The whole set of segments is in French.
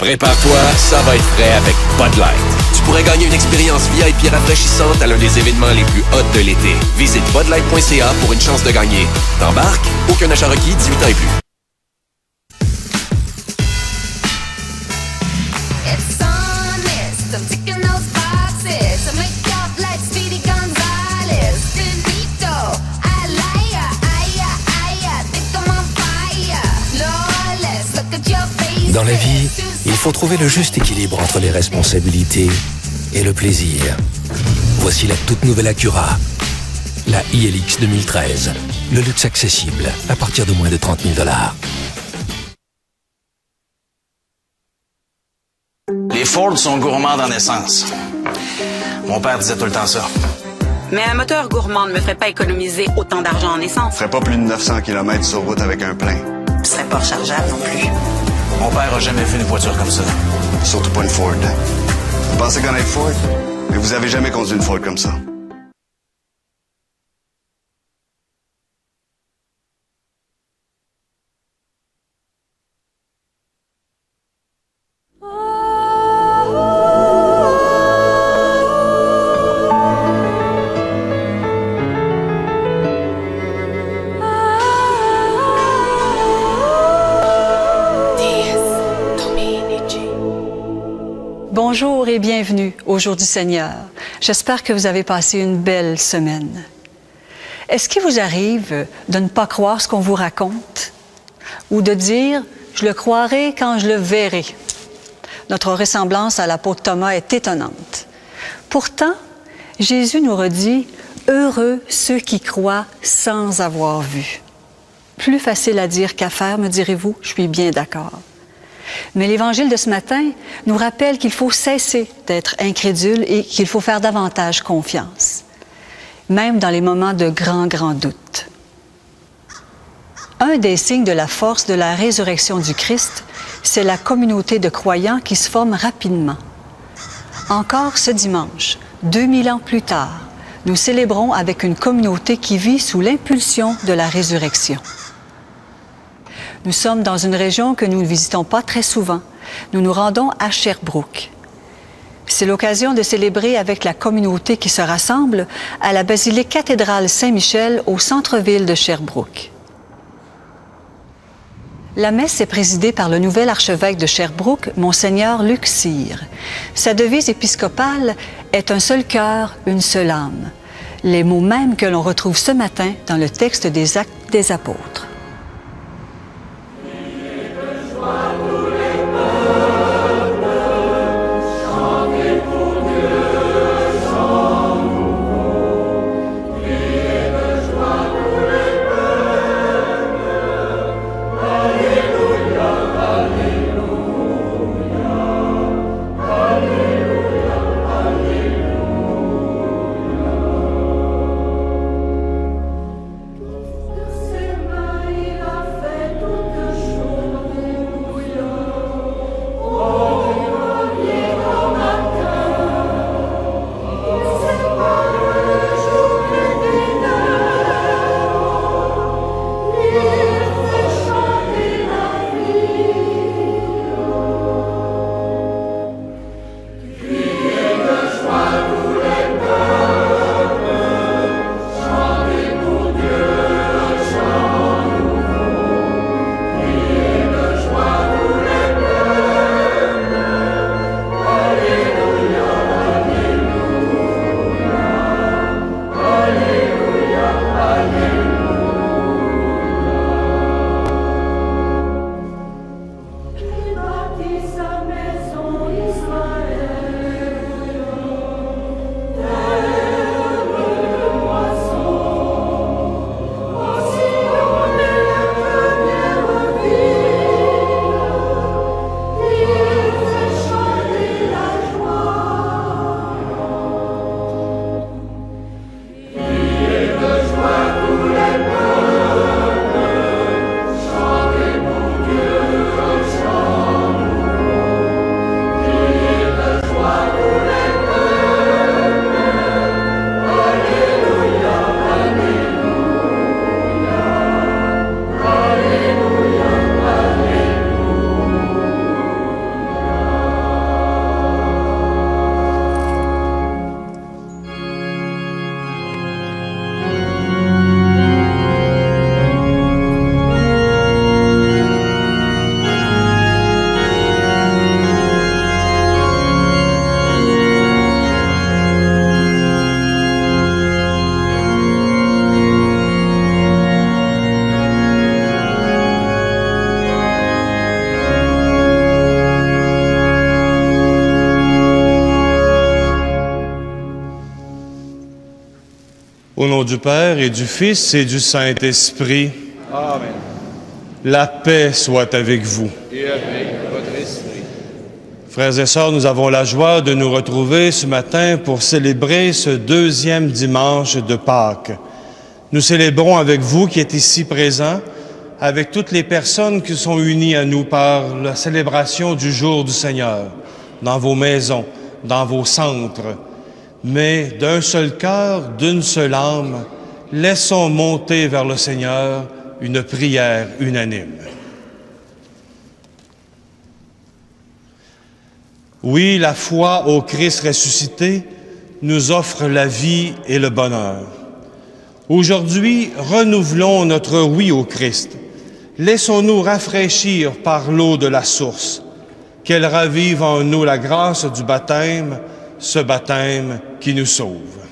Prépare-toi, ça va être frais avec Bud Light. Tu pourrais gagner une expérience VIP rafraîchissante à l'un des événements les plus hot de l'été. Visite budlight.ca pour une chance de gagner. T'embarques? Aucun achat requis, 18 ans et plus. Dans la vie, il faut trouver le juste équilibre entre les responsabilités et le plaisir. Voici la toute nouvelle Acura, la ILX 2013. Le luxe accessible à partir de moins de 30 000 $. Les Ford sont gourmands en essence. Mon père disait tout le temps ça. Mais un moteur gourmand ne me ferait pas économiser autant d'argent en essence. Je ferais pas plus de 900 km sur route avec un plein. Ce serait pas rechargeable non plus. Mon père a jamais vu une voiture comme ça. Surtout pas une Ford. Vous pensez connaître Ford? Mais vous avez jamais conduit une Ford comme ça. Bonjour et bienvenue au Jour du Seigneur. J'espère que vous avez passé une belle semaine. Est-ce qu'il vous arrive de ne pas croire ce qu'on vous raconte ou de dire « je le croirai quand je le verrai ». Notre ressemblance à l'apôtre Thomas est étonnante. Pourtant, Jésus nous redit « heureux ceux qui croient sans avoir vu ». Plus facile à dire qu'à faire, me direz-vous, je suis bien d'accord. Mais l'Évangile de ce matin nous rappelle qu'il faut cesser d'être incrédule et qu'il faut faire davantage confiance, même dans les moments de grand doute. Un des signes de la force de la résurrection du Christ, c'est la communauté de croyants qui se forme rapidement. Encore ce dimanche, 2000 ans plus tard, nous célébrons avec une communauté qui vit sous l'impulsion de la résurrection. Nous sommes dans une région que nous ne visitons pas très souvent. Nous nous rendons à Sherbrooke. C'est l'occasion de célébrer avec la communauté qui se rassemble à la basilique cathédrale Saint-Michel au centre-ville de Sherbrooke. La messe est présidée par le nouvel archevêque de Sherbrooke, Monseigneur Luc Cyr. Sa devise épiscopale est « Un seul cœur, une seule âme », les mots mêmes que l'on retrouve ce matin dans le texte des Actes des Apôtres. Au nom du Père et du Fils et du Saint-Esprit. Amen. La paix soit avec vous. Et avec votre esprit. Frères et sœurs, nous avons la joie de nous retrouver ce matin pour célébrer ce deuxième dimanche de Pâques. Nous célébrons avec vous qui êtes ici présents, avec toutes les personnes qui sont unies à nous par la célébration du jour du Seigneur, dans vos maisons, dans vos centres. Mais d'un seul cœur, d'une seule âme, laissons monter vers le Seigneur une prière unanime. Oui, la foi au Christ ressuscité nous offre la vie et le bonheur. Aujourd'hui, renouvelons notre oui au Christ. Laissons-nous rafraîchir par l'eau de la source, qu'elle ravive en nous la grâce du baptême, ce baptême qui nous sauve.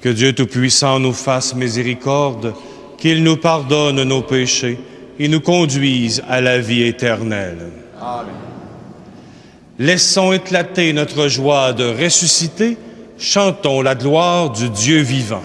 Que Dieu Tout-Puissant nous fasse miséricorde, qu'il nous pardonne nos péchés et nous conduise à la vie éternelle. Amen. Laissons éclater notre joie de ressusciter, chantons la gloire du Dieu vivant.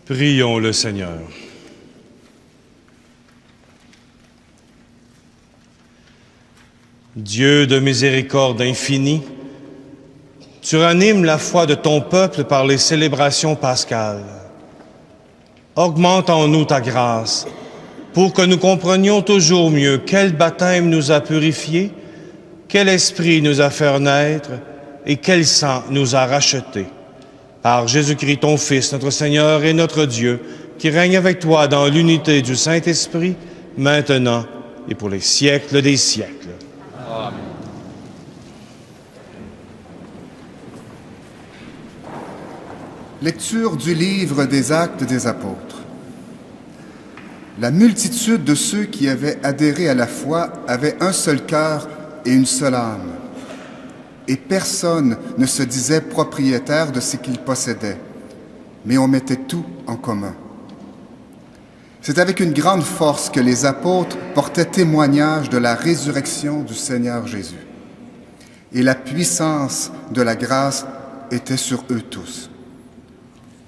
Prions le Seigneur. Dieu de miséricorde infinie, tu ranimes la foi de ton peuple par les célébrations pascales. Augmente en nous ta grâce, pour que nous comprenions toujours mieux quel baptême nous a purifiés, quel esprit nous a fait naître et quel sang nous a rachetés. Par Jésus-Christ, ton Fils, notre Seigneur et notre Dieu, qui règne avec toi dans l'unité du Saint-Esprit, maintenant et pour les siècles des siècles. Amen. Lecture du livre des Actes des Apôtres. La multitude de ceux qui avaient adhéré à la foi avait un seul cœur et une seule âme. Et personne ne se disait propriétaire de ce qu'il possédait, mais on mettait tout en commun. C'est avec une grande force que les apôtres portaient témoignage de la résurrection du Seigneur Jésus. Et la puissance de la grâce était sur eux tous.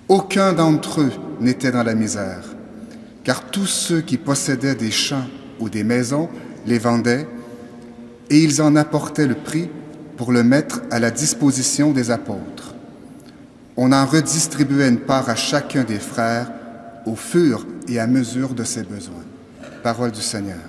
Aucun d'entre eux n'était dans la misère, car tous ceux qui possédaient des champs ou des maisons les vendaient, et ils en apportaient le prix pour le mettre à la disposition des apôtres. On en redistribuait une part à chacun des frères au fur et à mesure de ses besoins. Parole du Seigneur.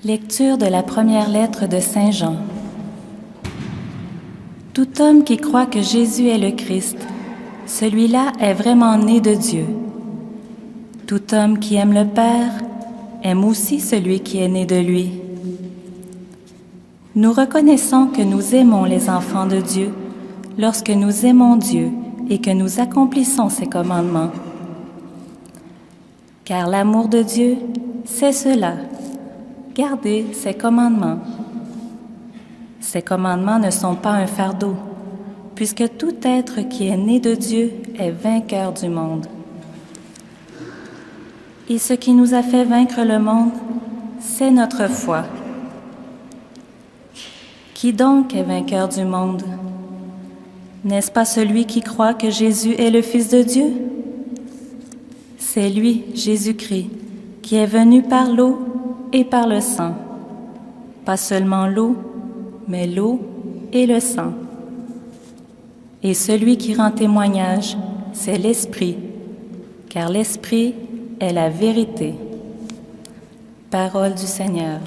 Lecture de la première lettre de Saint Jean. Tout homme qui croit que Jésus est le Christ, celui-là est vraiment né de Dieu. Tout homme qui aime le Père aime aussi celui qui est né de lui. Nous reconnaissons que nous aimons les enfants de Dieu lorsque nous aimons Dieu et que nous accomplissons ses commandements. Car l'amour de Dieu, c'est cela. Gardez ses commandements. Ces commandements ne sont pas un fardeau, puisque tout être qui est né de Dieu est vainqueur du monde. Et ce qui nous a fait vaincre le monde, c'est notre foi. Qui donc est vainqueur du monde? N'est-ce pas celui qui croit que Jésus est le Fils de Dieu? C'est lui, Jésus-Christ, qui est venu par l'eau et par le sang. Pas seulement l'eau, mais l'eau et le sang. Et celui qui rend témoignage, c'est l'Esprit, car l'Esprit est la vérité. Parole du Seigneur.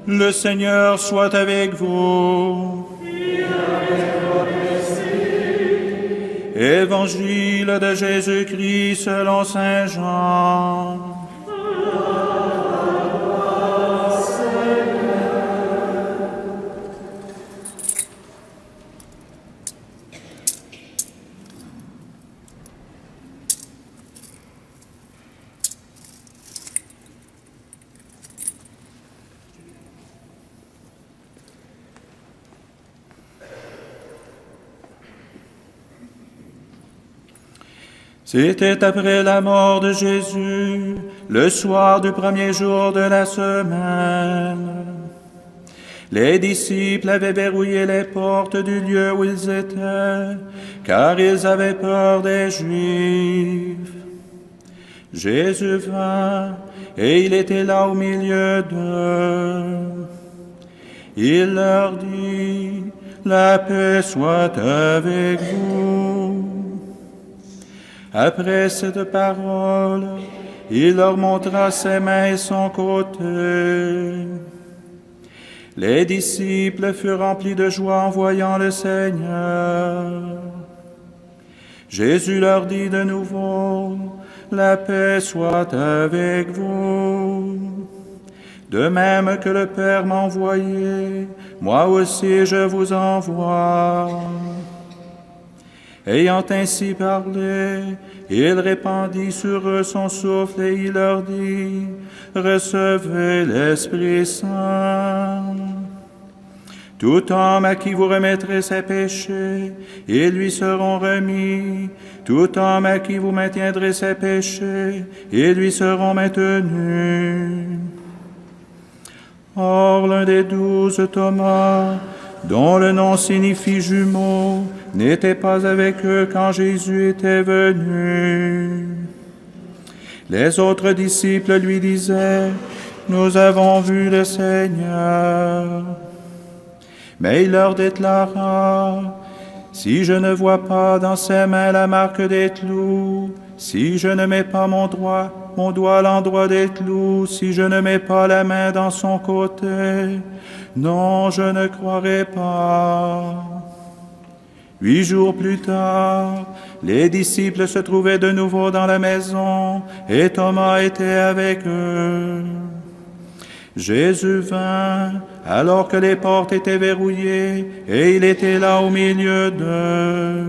Le Seigneur soit avec vous. Évangile de Jésus-Christ selon saint Jean. C'était après la mort de Jésus, le soir du premier jour de la semaine. Les disciples avaient verrouillé les portes du lieu où ils étaient, car ils avaient peur des Juifs. Jésus vint, et il était là au milieu d'eux. Il leur dit, « La paix soit avec vous. » Après cette parole, il leur montra ses mains et son côté. Les disciples furent remplis de joie en voyant le Seigneur. Jésus leur dit de nouveau, « La paix soit avec vous. » De même que le Père m'a envoyé, moi aussi je vous envoie. Ayant ainsi parlé, il répandit sur eux son souffle et il leur dit, « Recevez l'Esprit Saint. Tout homme à qui vous remettrez ses péchés, ils lui seront remis. Tout homme à qui vous maintiendrez ses péchés, ils lui seront maintenus. » Or, l'un des 12, Thomas, dont le nom signifie jumeau, n'était pas avec eux quand Jésus était venu. Les autres disciples lui disaient, « Nous avons vu le Seigneur. » Mais il leur déclara, « Si je ne vois pas dans ses mains la marque des clous, si je ne mets pas mon doigt à l'endroit des clous, si je ne mets pas la main dans son côté, non, je ne croirai pas. » 8 jours plus tard, les disciples se trouvaient de nouveau dans la maison et Thomas était avec eux. Jésus vint alors que les portes étaient verrouillées et il était là au milieu d'eux.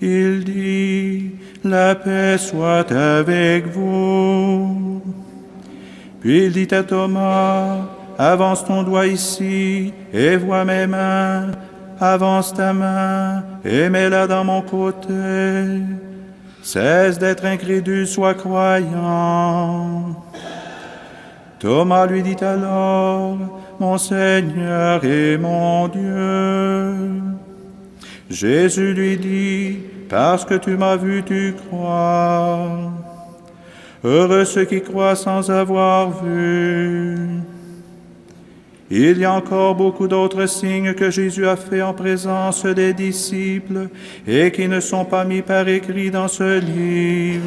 Il dit, « La paix soit avec vous. » Puis il dit à Thomas, « Avance ton doigt ici et vois mes mains. Avance ta main et mets-la dans mon côté. Cesse d'être incrédule, sois croyant. » Thomas lui dit alors, « Mon Seigneur et mon Dieu. » Jésus lui dit, « Parce que tu m'as vu, tu crois. Heureux ceux qui croient sans avoir vu. » Il y a encore beaucoup d'autres signes que Jésus a faits en présence des disciples et qui ne sont pas mis par écrit dans ce livre.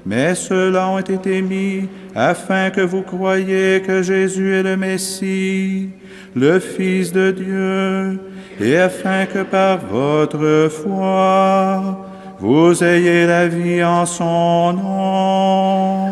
Mais ceux-là ont été mis afin que vous croyiez que Jésus est le Messie, le Fils de Dieu, et afin que par votre foi, vous ayez la vie en son nom.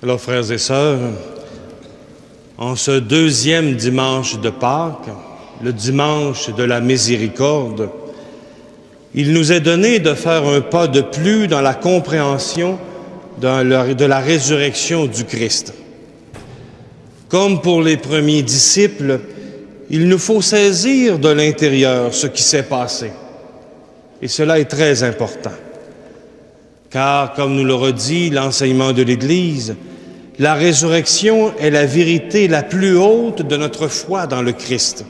Alors, frères et sœurs, en ce deuxième dimanche de Pâques, le dimanche de la miséricorde, il nous est donné de faire un pas de plus dans la compréhension de la résurrection du Christ. Comme pour les premiers disciples, il nous faut saisir de l'intérieur ce qui s'est passé. Et cela est très important. Car, comme nous le redit l'enseignement de l'Église, la résurrection est la vérité la plus haute de notre foi dans le Christ.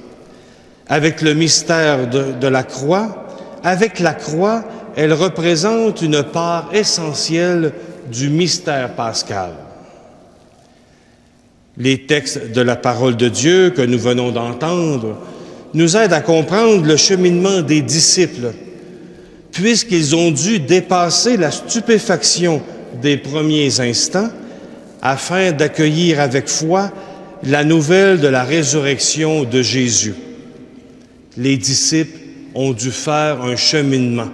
Avec le mystère de la croix, avec la croix, elle représente une part essentielle du mystère pascal. Les textes de la parole de Dieu que nous venons d'entendre nous aident à comprendre le cheminement des disciples, puisqu'ils ont dû dépasser la stupéfaction des premiers instants afin d'accueillir avec foi la nouvelle de la résurrection de Jésus. Les disciples ont dû faire un cheminement.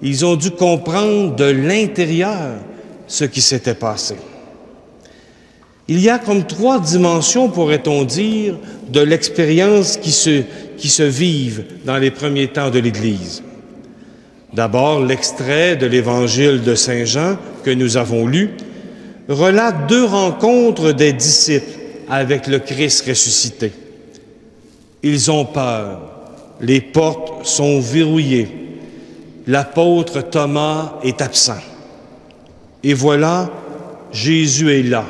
Ils ont dû comprendre de l'intérieur ce qui s'était passé. Il y a comme 3 dimensions, pourrait-on dire, de l'expérience qui se vivent dans les premiers temps de l'Église. D'abord, l'extrait de l'Évangile de Saint Jean que nous avons lu relate 2 rencontres des disciples avec le Christ ressuscité. Ils ont peur, les portes sont verrouillées, l'apôtre Thomas est absent. Et voilà, Jésus est là,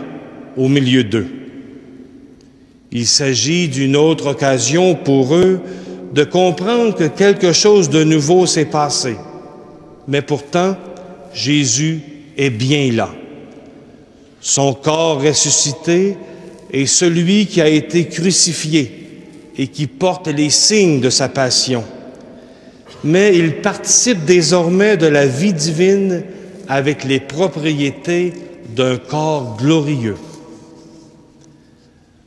au milieu d'eux. Il s'agit d'une autre occasion pour eux de comprendre que quelque chose de nouveau s'est passé. Mais pourtant, Jésus est bien là. Son corps ressuscité est celui qui a été crucifié et qui porte les signes de sa passion. Mais il participe désormais de la vie divine avec les propriétés d'un corps glorieux.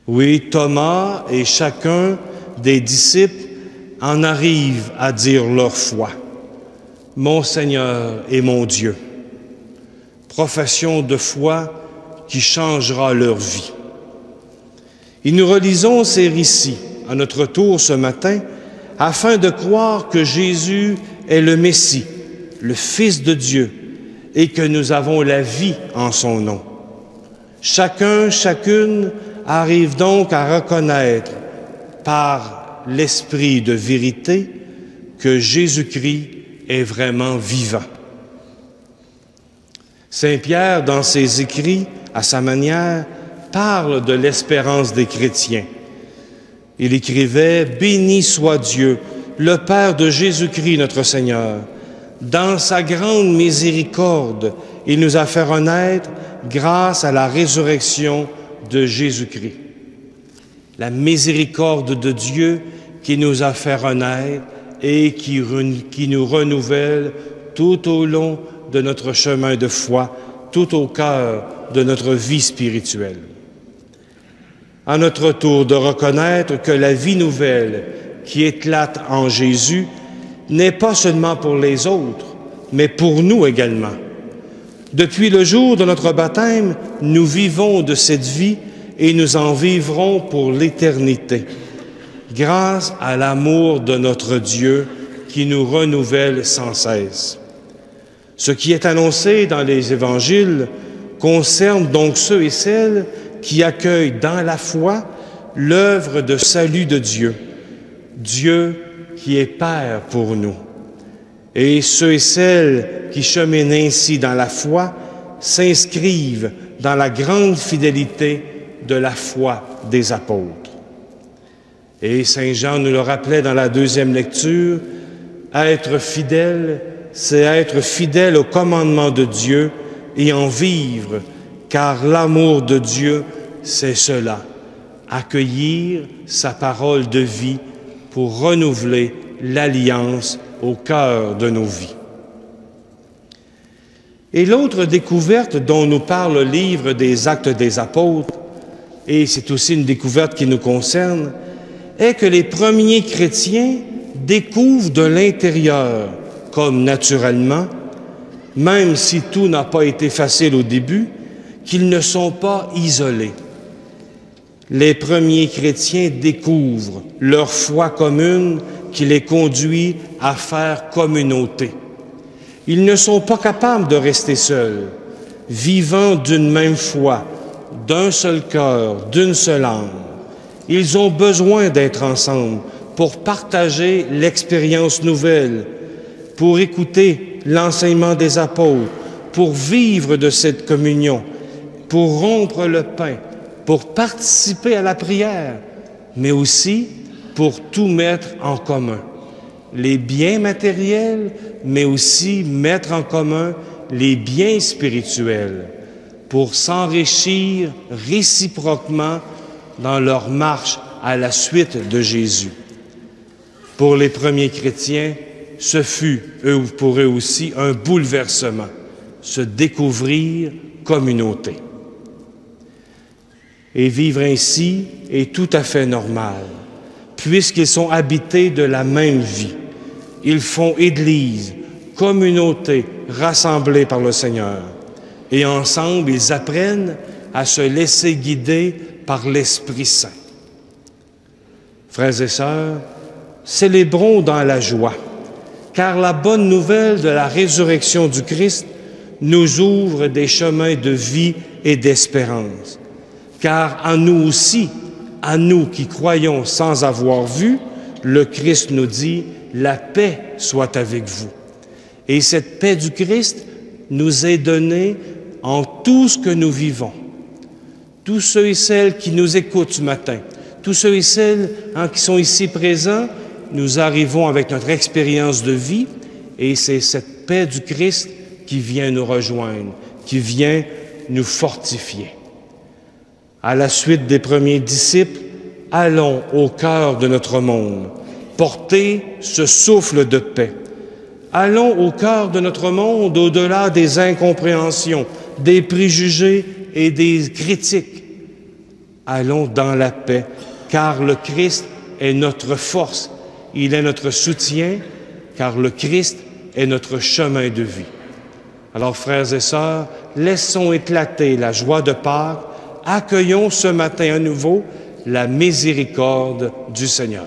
Oui, Thomas et chacun des disciples en arrivent à dire leur foi. Mon Seigneur et mon Dieu. Profession de foi qui changera leur vie. Et nous relisons ces récits à notre tour ce matin afin de croire que Jésus est le Messie, le Fils de Dieu, et que nous avons la vie en son nom. Chacun, chacune arrive donc à reconnaître par l'esprit de vérité que Jésus-Christ est vraiment vivant. Saint Pierre, dans ses écrits, à sa manière, parle de l'espérance des chrétiens. Il écrivait « Béni soit Dieu, le Père de Jésus-Christ notre Seigneur. Dans sa grande miséricorde, il nous a fait renaître grâce à la résurrection de Jésus-Christ. » La miséricorde de Dieu qui nous a fait renaître et qui nous renouvelle tout au long de notre chemin de foi, tout au cœur de notre vie spirituelle. À notre tour de reconnaître que la vie nouvelle qui éclate en Jésus n'est pas seulement pour les autres, mais pour nous également. Depuis le jour de notre baptême, nous vivons de cette vie et nous en vivrons pour l'éternité, grâce à l'amour de notre Dieu qui nous renouvelle sans cesse. Ce qui est annoncé dans les évangiles concerne donc ceux et celles qui accueillent dans la foi l'œuvre de salut de Dieu, Dieu qui est Père pour nous. Et ceux et celles qui cheminent ainsi dans la foi s'inscrivent dans la grande fidélité de la foi des apôtres. Et Saint Jean nous le rappelait dans la deuxième lecture, être fidèle, c'est être fidèle au commandement de Dieu et en vivre, car l'amour de Dieu, c'est cela, accueillir sa parole de vie pour renouveler l'alliance au cœur de nos vies. Et l'autre découverte dont nous parle le livre des Actes des Apôtres, et c'est aussi une découverte qui nous concerne, est que les premiers chrétiens découvrent de l'intérieur, comme naturellement, même si tout n'a pas été facile au début, qu'ils ne sont pas isolés. Les premiers chrétiens découvrent leur foi commune qui les conduit à faire communauté. Ils ne sont pas capables de rester seuls, vivant d'une même foi, d'un seul cœur, d'une seule âme. Ils ont besoin d'être ensemble pour partager l'expérience nouvelle, pour écouter l'enseignement des apôtres, pour vivre de cette communion, pour rompre le pain, pour participer à la prière, mais aussi pour tout mettre en commun. Les biens matériels, mais aussi mettre en commun les biens spirituels, pour s'enrichir réciproquement dans leur marche à la suite de Jésus. Pour les premiers chrétiens, ce fut, pour eux aussi, un bouleversement, se découvrir communauté. Et vivre ainsi est tout à fait normal, puisqu'ils sont habités de la même vie. Ils font Église, communauté rassemblée par le Seigneur. Et ensemble, ils apprennent à se laisser guider par l'Esprit Saint. Frères et sœurs, célébrons dans la joie, car la bonne nouvelle de la résurrection du Christ nous ouvre des chemins de vie et d'espérance. Car à nous aussi, à nous qui croyons sans avoir vu, le Christ nous dit « La paix soit avec vous ». Et cette paix du Christ nous est donnée en tout ce que nous vivons. Tous ceux et celles qui nous écoutent ce matin, tous ceux et celles qui sont ici présents, nous arrivons avec notre expérience de vie et c'est cette paix du Christ qui vient nous rejoindre, qui vient nous fortifier. À la suite des premiers disciples, allons au cœur de notre monde, porter ce souffle de paix. Allons au cœur de notre monde, au-delà des incompréhensions, des préjugés et des critiques. Allons dans la paix, car le Christ est notre force. Il est notre soutien, car le Christ est notre chemin de vie. Alors, frères et sœurs, laissons éclater la joie de Pâques. Accueillons ce matin à nouveau la miséricorde du Seigneur.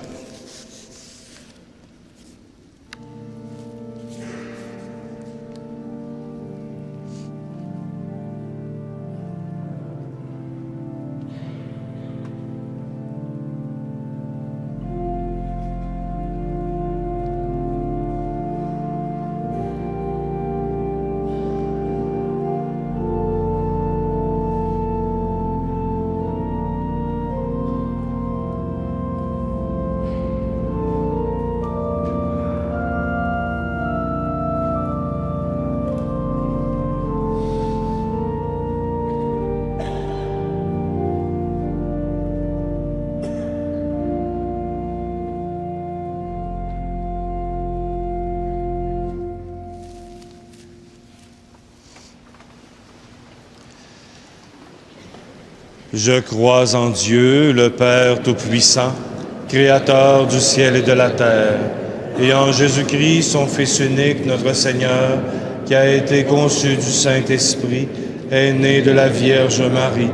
Je crois en Dieu, le Père Tout-Puissant, Créateur du ciel et de la terre, et en Jésus-Christ, son Fils unique, notre Seigneur, qui a été conçu du Saint-Esprit, est né de la Vierge Marie,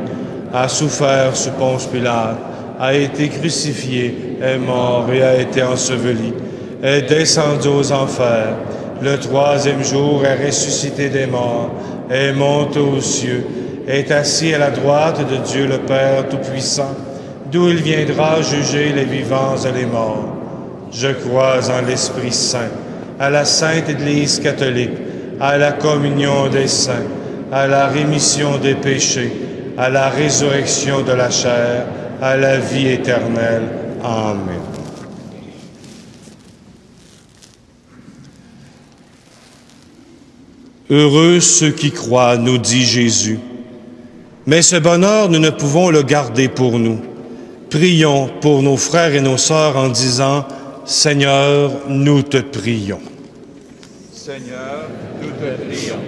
a souffert sous Ponce Pilate, a été crucifié, est mort et a été enseveli, est descendu aux enfers, le troisième jour est ressuscité des morts, est monté aux cieux, est assis à la droite de Dieu le Père Tout-Puissant, d'où il viendra juger les vivants et les morts. Je crois en l'Esprit Saint, à la Sainte Église catholique, à la communion des saints, à la rémission des péchés, à la résurrection de la chair, à la vie éternelle. Amen. Heureux ceux qui croient, nous dit Jésus. Mais ce bonheur, nous ne pouvons le garder pour nous. Prions pour nos frères et nos sœurs en disant « Seigneur, nous te prions. » Seigneur, nous te prions.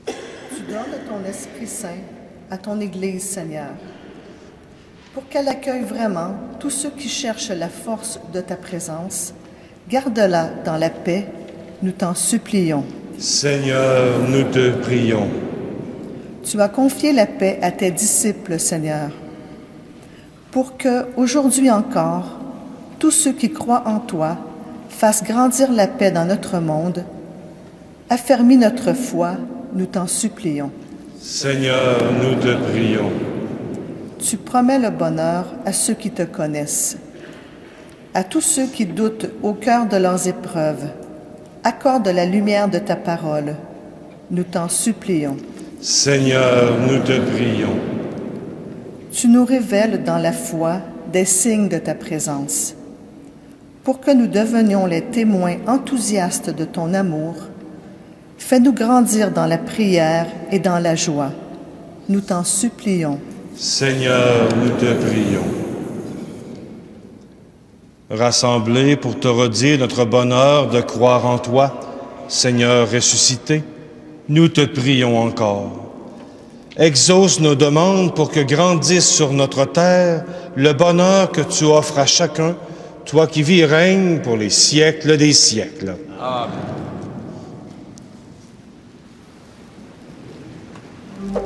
Tu donnes ton Esprit Saint à ton Église, Seigneur, pour qu'elle accueille vraiment tous ceux qui cherchent la force de ta présence. Garde-la dans la paix, nous t'en supplions. Seigneur, nous te prions. Tu as confié la paix à tes disciples, Seigneur, pour que, aujourd'hui encore, tous ceux qui croient en toi fassent grandir la paix dans notre monde. Affermis notre foi, nous t'en supplions. Seigneur, nous te prions. Tu promets le bonheur à ceux qui te connaissent, à tous ceux qui doutent au cœur de leurs épreuves. Accorde la lumière de ta parole, nous t'en supplions. Seigneur, nous te prions. Tu nous révèles dans la foi des signes de ta présence. Pour que nous devenions les témoins enthousiastes de ton amour, fais-nous grandir dans la prière et dans la joie. Nous t'en supplions. Seigneur, nous te prions. Rassemblés pour te redire notre bonheur de croire en toi, Seigneur ressuscité, nous te prions encore. Exauce nos demandes pour que grandisse sur notre terre le bonheur que tu offres à chacun, toi qui vis et règnes pour les siècles des siècles. Amen. Oh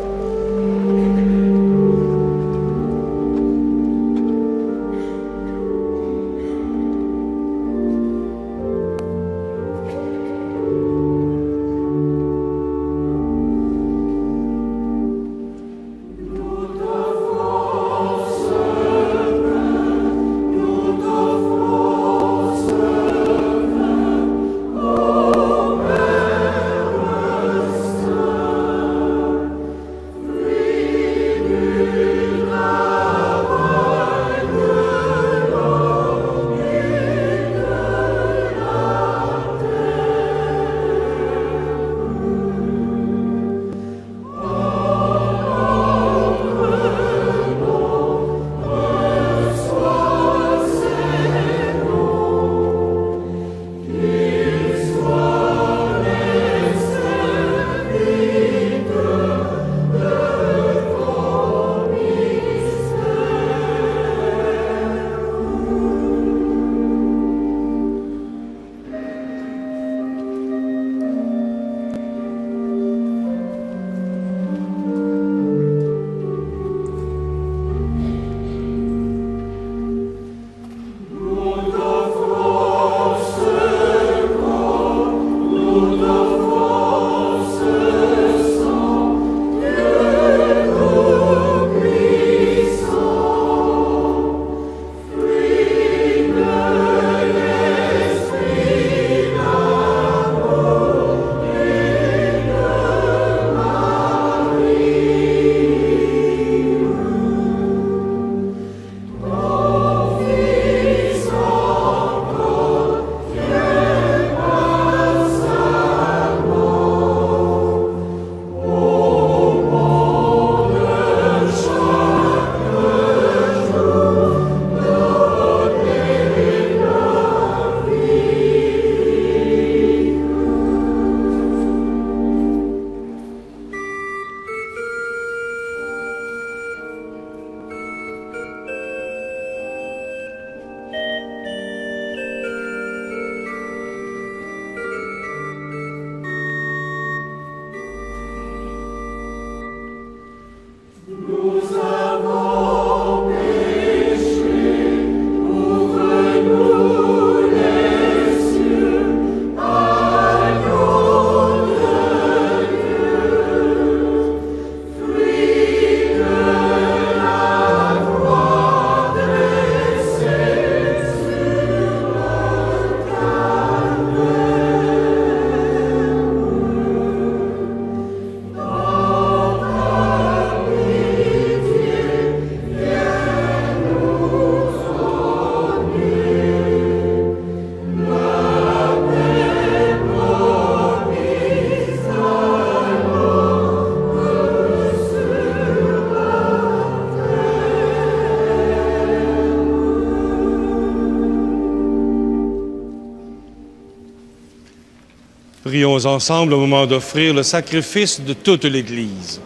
Prions ensemble au moment d'offrir le sacrifice de toute l'Église.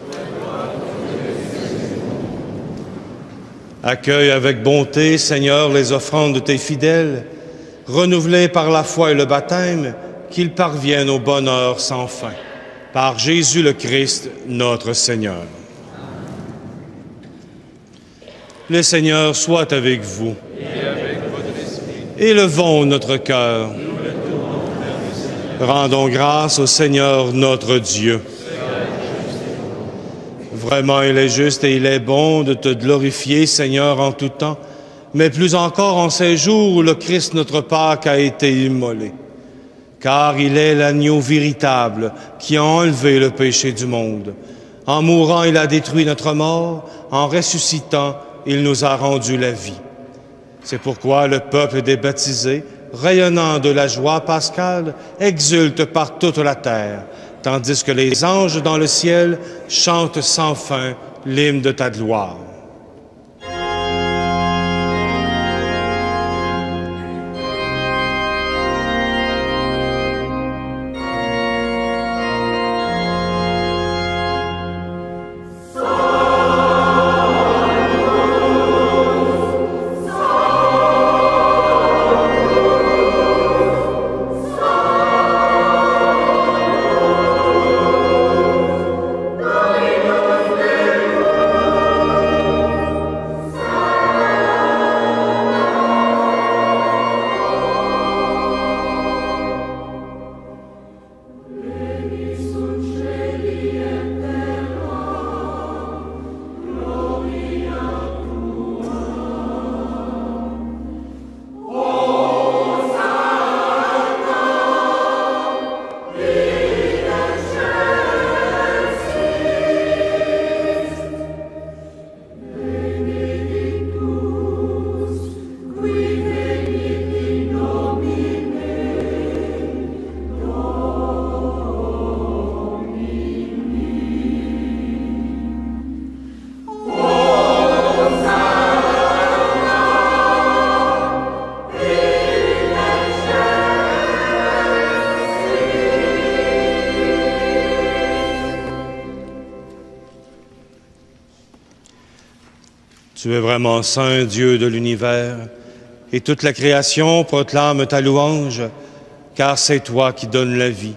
Accueille avec bonté, Seigneur, les offrandes de tes fidèles, renouvelées par la foi et le baptême, qu'ils parviennent au bonheur sans fin. Par Jésus le Christ, notre Seigneur. Le Seigneur soit avec vous. Et avec votre esprit. Élevons notre cœur. Rendons grâce au Seigneur notre Dieu. Vraiment, il est juste et il est bon de te glorifier, Seigneur, en tout temps, mais plus encore en ces jours où le Christ, notre Pâque, a été immolé. Car il est l'agneau véritable qui a enlevé le péché du monde. En mourant, il a détruit notre mort. En ressuscitant, il nous a rendu la vie. C'est pourquoi le peuple des baptisés, rayonnant de la joie pascale, exulte par toute la terre, tandis que les anges dans le ciel chantent sans fin l'hymne de ta gloire. Tu es vraiment saint, Dieu de l'univers, et toute la création proclame ta louange, car c'est toi qui donnes la vie,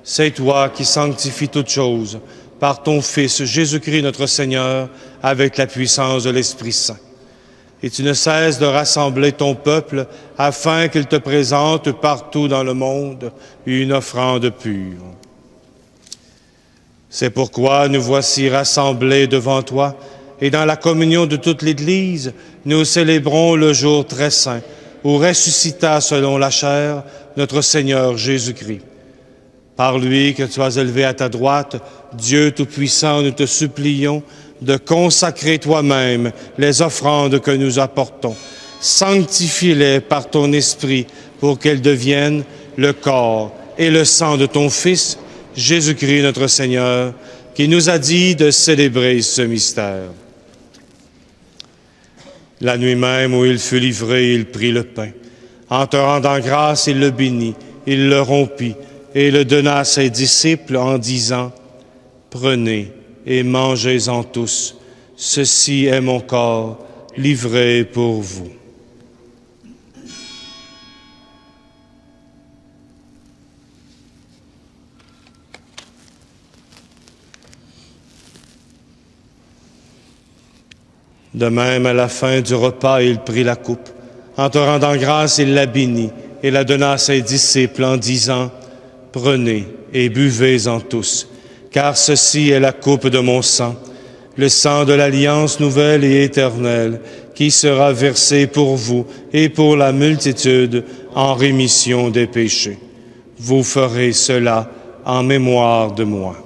c'est toi qui sanctifies toutes choses, par ton Fils Jésus-Christ notre Seigneur, avec la puissance de l'Esprit Saint. Et tu ne cesses de rassembler ton peuple afin qu'il te présente partout dans le monde une offrande pure. C'est pourquoi nous voici rassemblés devant toi, et dans la communion de toute l'Église, nous célébrons le jour très saint, où ressuscita selon la chair notre Seigneur Jésus-Christ. Par lui que tu as élevé à ta droite, Dieu Tout-Puissant, nous te supplions de consacrer toi-même les offrandes que nous apportons. Sanctifie-les par ton Esprit pour qu'elles deviennent le corps et le sang de ton Fils, Jésus-Christ notre Seigneur, qui nous a dit de célébrer ce mystère. La nuit même où il fut livré, il prit le pain. En te rendant grâce, il le bénit, il le rompit et le donna à ses disciples en disant « Prenez et mangez-en tous, ceci est mon corps livré pour vous. » De même, à la fin du repas, il prit la coupe. En te rendant grâce, il la bénit et la donna à ses disciples en disant « Prenez et buvez-en tous, car ceci est la coupe de mon sang, le sang de l'alliance nouvelle et éternelle, qui sera versé pour vous et pour la multitude en rémission des péchés. Vous ferez cela en mémoire de moi. »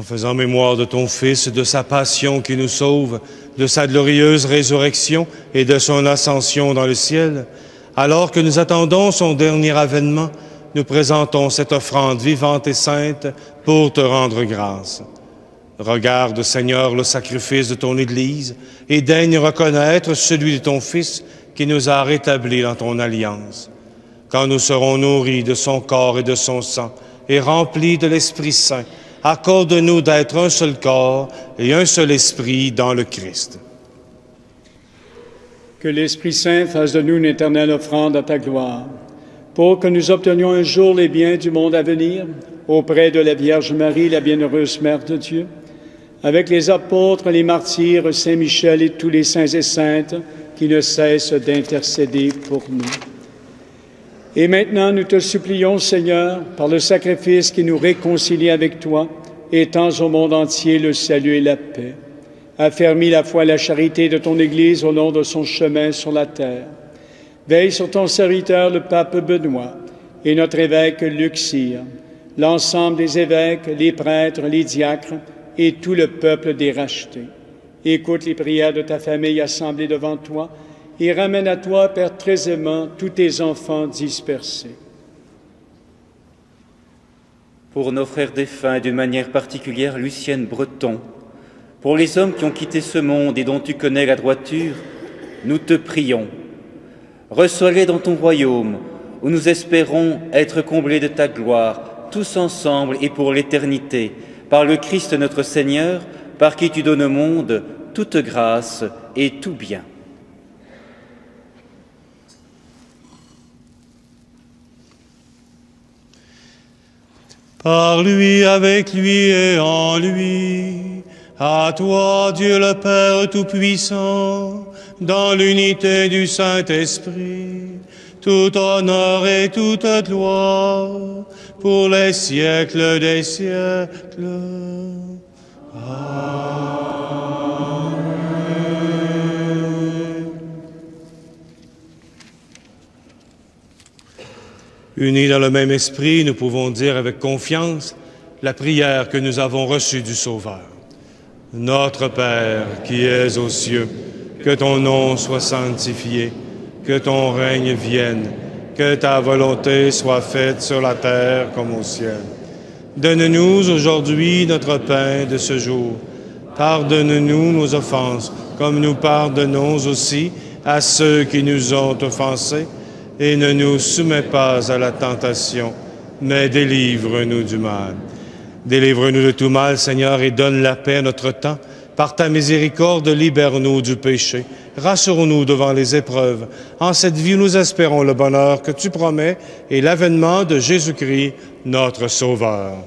faisant mémoire de ton Fils, de sa passion qui nous sauve, de sa glorieuse résurrection et de son ascension dans le ciel, alors que nous attendons son dernier avènement, nous présentons cette offrande vivante et sainte pour te rendre grâce. Regarde, Seigneur, le sacrifice de ton Église et daigne reconnaître celui de ton Fils qui nous a rétablis dans ton alliance. Quand nous serons nourris de son corps et de son sang et remplis de l'Esprit Saint, accorde-nous d'être un seul corps et un seul esprit dans le Christ. Que l'Esprit Saint fasse de nous une éternelle offrande à ta gloire, pour que nous obtenions un jour les biens du monde à venir, auprès de la Vierge Marie, la bienheureuse Mère de Dieu, avec les apôtres, les martyrs, Saint Michel et tous les saints et saintes qui ne cessent d'intercéder pour nous. Et maintenant, nous te supplions, Seigneur, par le sacrifice qui nous réconcilie avec toi, étends au monde entier le salut et la paix. Affermis la foi et la charité de ton Église au long de son chemin sur la terre. Veille sur ton serviteur, le pape Benoît, et notre évêque Luc Cyr, l'ensemble des évêques, les prêtres, les diacres et tout le peuple des rachetés. Écoute les prières de ta famille assemblée devant toi et ramène à toi, Père très aimant, tous tes enfants dispersés. Pour nos frères défunts et d'une manière particulière, Lucienne Breton, pour les hommes qui ont quitté ce monde et dont tu connais la droiture, nous te prions. Reçois-les dans ton royaume, où nous espérons être comblés de ta gloire, tous ensemble et pour l'éternité, par le Christ notre Seigneur, par qui tu donnes au monde toute grâce et tout bien. Par lui, avec lui et en lui, à toi, Dieu le Père Tout-Puissant, dans l'unité du Saint-Esprit, tout honneur et toute gloire, pour les siècles des siècles. Amen. Unis dans le même esprit, nous pouvons dire avec confiance la prière que nous avons reçue du Sauveur. Notre Père qui es aux cieux, que ton nom soit sanctifié, que ton règne vienne, que ta volonté soit faite sur la terre comme au ciel. Donne-nous aujourd'hui notre pain de ce jour. Pardonne-nous nos offenses, comme nous pardonnons aussi à ceux qui nous ont offensés. Et ne nous soumets pas à la tentation, mais délivre-nous du mal. Délivre-nous de tout mal, Seigneur, et donne la paix à notre temps. Par ta miséricorde, libère-nous du péché. Rassure-nous devant les épreuves. En cette vie, nous espérons le bonheur que tu promets et l'avènement de Jésus-Christ, notre Sauveur.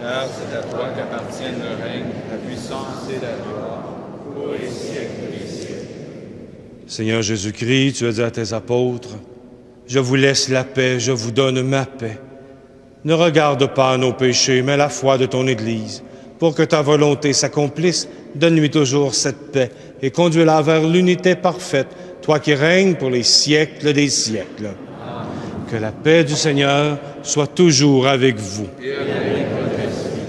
Car c'est à toi qu'appartiennent le règne, la puissance et la gloire, pour les siècles des siècles. Seigneur Jésus-Christ, tu as dit à tes apôtres, « Je vous laisse la paix, je vous donne ma paix. » Ne regarde pas nos péchés, mais la foi de ton Église. Pour que ta volonté s'accomplisse, donne-lui toujours cette paix et conduis-la vers l'unité parfaite, toi qui règnes pour les siècles des siècles. Amen. Que la paix du Seigneur soit toujours avec vous. Et avec votre esprit.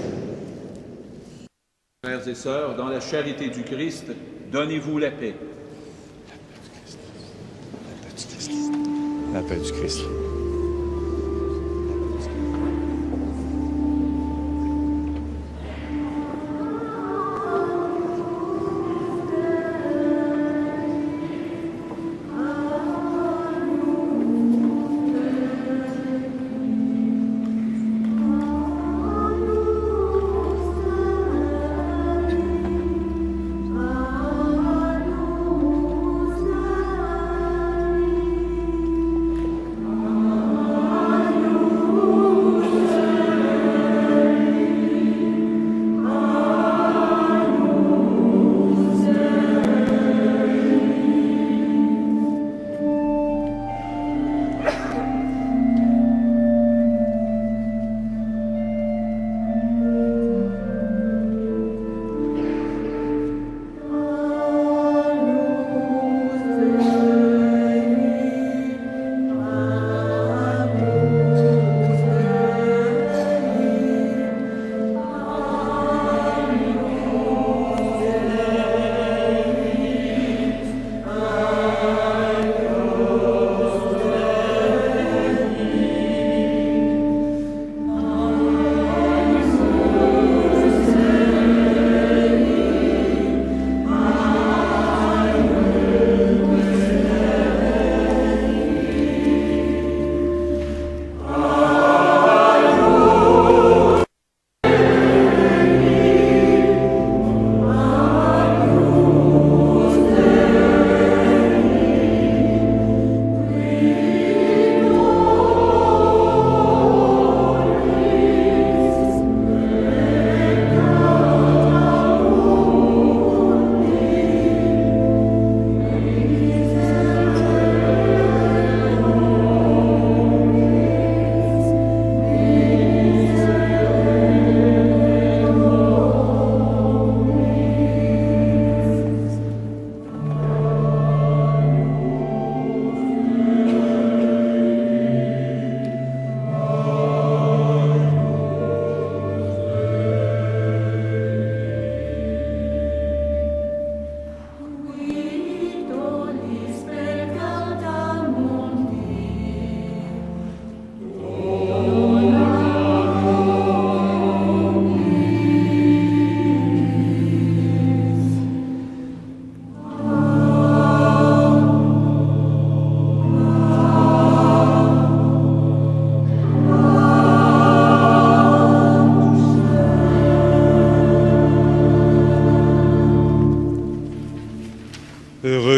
Frères et sœurs, dans la charité du Christ, donnez-vous la paix. La paix du Christ.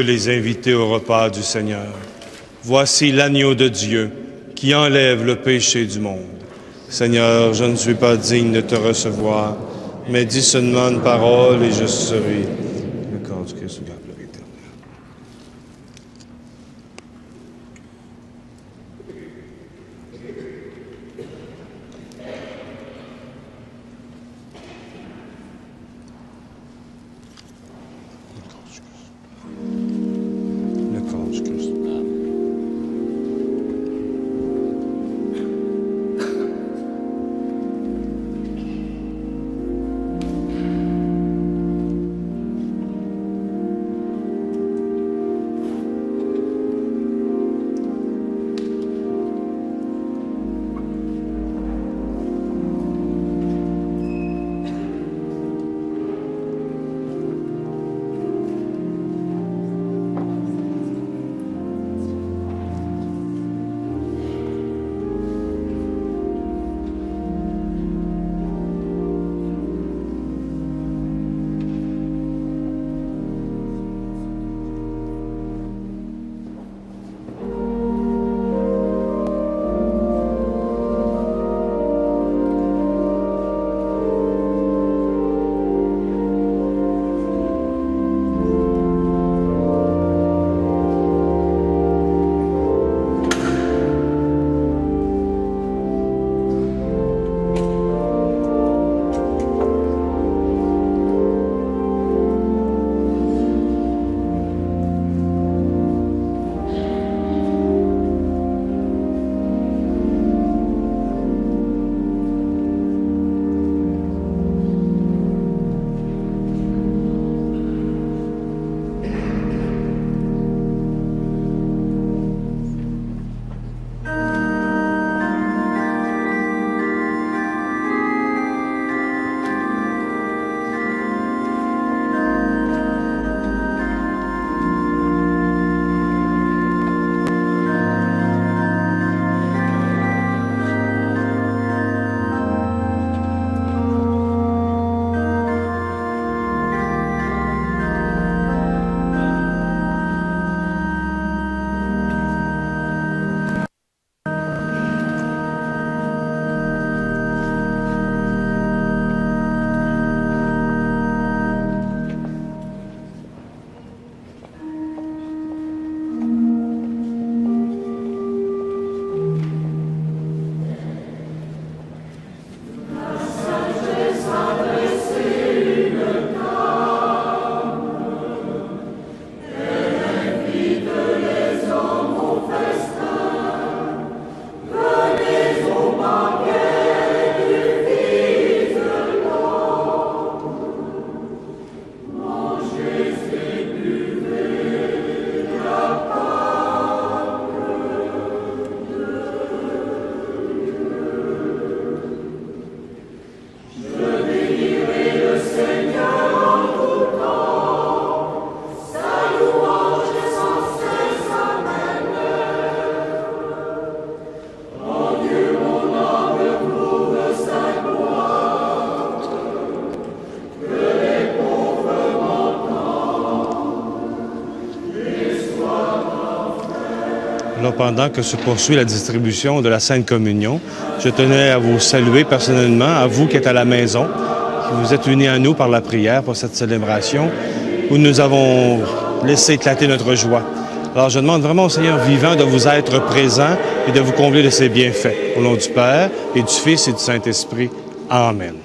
Heureux les invités au repas du Seigneur. Voici l'agneau de Dieu qui enlève le péché du monde. Seigneur, je ne suis pas digne de te recevoir, mais dis seulement une parole et je serai le corps du Christ. Là, pendant que se poursuit la distribution de la Sainte Communion, je tenais à vous saluer personnellement, à vous qui êtes à la maison, qui vous êtes unis à nous par la prière pour cette célébration où nous avons laissé éclater notre joie. Alors, je demande vraiment au Seigneur vivant de vous être présent et de vous combler de ses bienfaits. Au nom du Père et du Fils et du Saint-Esprit. Amen.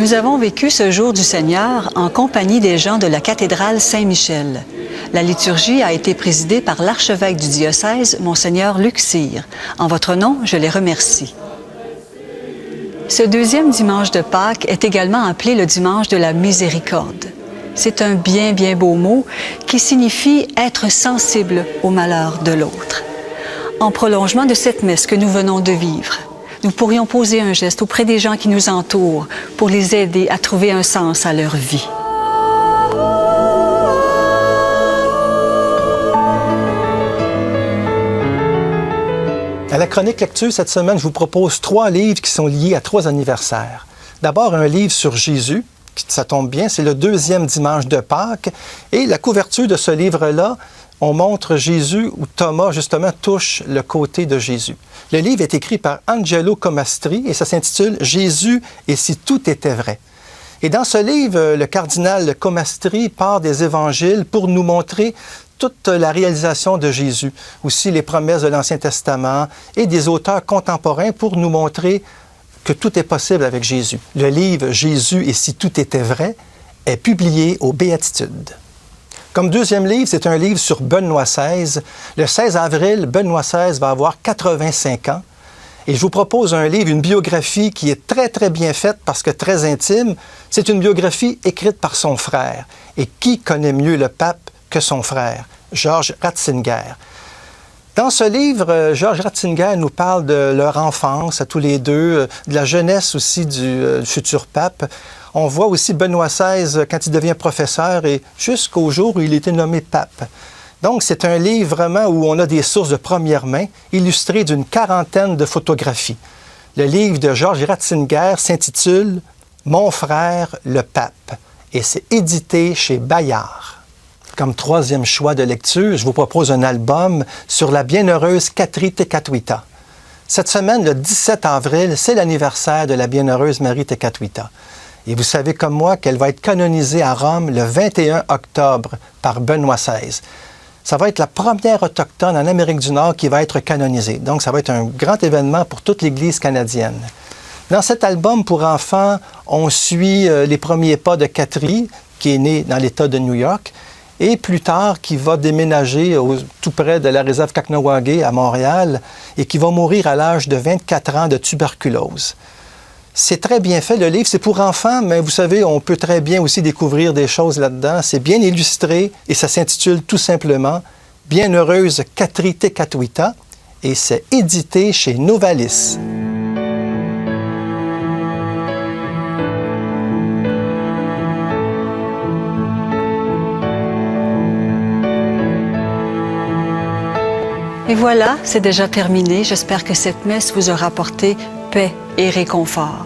Nous avons vécu ce jour du Seigneur en compagnie des gens de la cathédrale Saint-Michel. La liturgie a été présidée par l'archevêque du diocèse, Monseigneur Luc Cyr. En votre nom, je les remercie. Ce deuxième dimanche de Pâques est également appelé le dimanche de la miséricorde. C'est un bien beau mot qui signifie être sensible au malheur de l'autre. En prolongement de cette messe que nous venons de vivre, nous pourrions poser un geste auprès des gens qui nous entourent pour les aider à trouver un sens à leur vie. À la chronique lecture cette semaine, je vous propose 3 livres qui sont liés à 3 anniversaires. D'abord, un livre sur Jésus, ça tombe bien, c'est le 2e dimanche de Pâques. Et la couverture de ce livre-là, on montre Jésus où Thomas, justement, touche le côté de Jésus. Le livre est écrit par Angelo Comastri et ça s'intitule « Jésus et si tout était vrai ». Et dans ce livre, le cardinal Comastri part des évangiles pour nous montrer toute la réalisation de Jésus, aussi les promesses de l'Ancien Testament et des auteurs contemporains pour nous montrer que tout est possible avec Jésus. Le livre « Jésus et si tout était vrai » est publié aux Béatitudes. Comme 2e livre, c'est un livre sur Benoît XVI. Le 16 avril, Benoît XVI va avoir 85 ans. Et je vous propose un livre, une biographie qui est très, très bien faite parce que très intime. C'est une biographie écrite par son frère. Et qui connaît mieux le pape que son frère, Georges Ratzinger? Dans ce livre, Georges Ratzinger nous parle de leur enfance à tous les deux, de la jeunesse aussi du futur pape. On voit aussi Benoît XVI quand il devient professeur et jusqu'au jour où il était nommé pape. Donc, c'est un livre vraiment où on a des sources de première main, illustrées d'une 40aine de photographies. Le livre de Georges Ratzinger s'intitule « Mon frère, le pape » et c'est édité chez Bayard. Comme 3e choix de lecture, je vous propose un album sur la bienheureuse Katri Tekakwitha. Cette semaine, le 17 avril, c'est l'anniversaire de la bienheureuse Marie Tekakwitha. Et vous savez comme moi qu'elle va être canonisée à Rome le 21 octobre par Benoît XVI. Ça va être la première autochtone en Amérique du Nord qui va être canonisée. Donc, ça va être un grand événement pour toute l'Église canadienne. Dans cet album pour enfants, on suit les premiers pas de Katri, qui est née dans l'État de New York, et plus tard, qui va déménager tout près de la réserve Kahnawake à Montréal et qui va mourir à l'âge de 24 ans de tuberculose. C'est très bien fait, le livre. C'est pour enfants, mais vous savez, on peut très bien aussi découvrir des choses là-dedans. C'est bien illustré et ça s'intitule tout simplement « Bienheureuse Katri Tekakwitha » et c'est édité chez Novalis. Et voilà, c'est déjà terminé. J'espère que cette messe vous aura apporté paix et réconfort.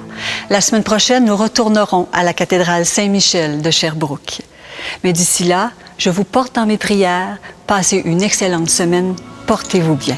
La semaine prochaine, nous retournerons à la cathédrale Saint-Michel de Sherbrooke. Mais d'ici là, je vous porte dans mes prières. Passez une excellente semaine. Portez-vous bien.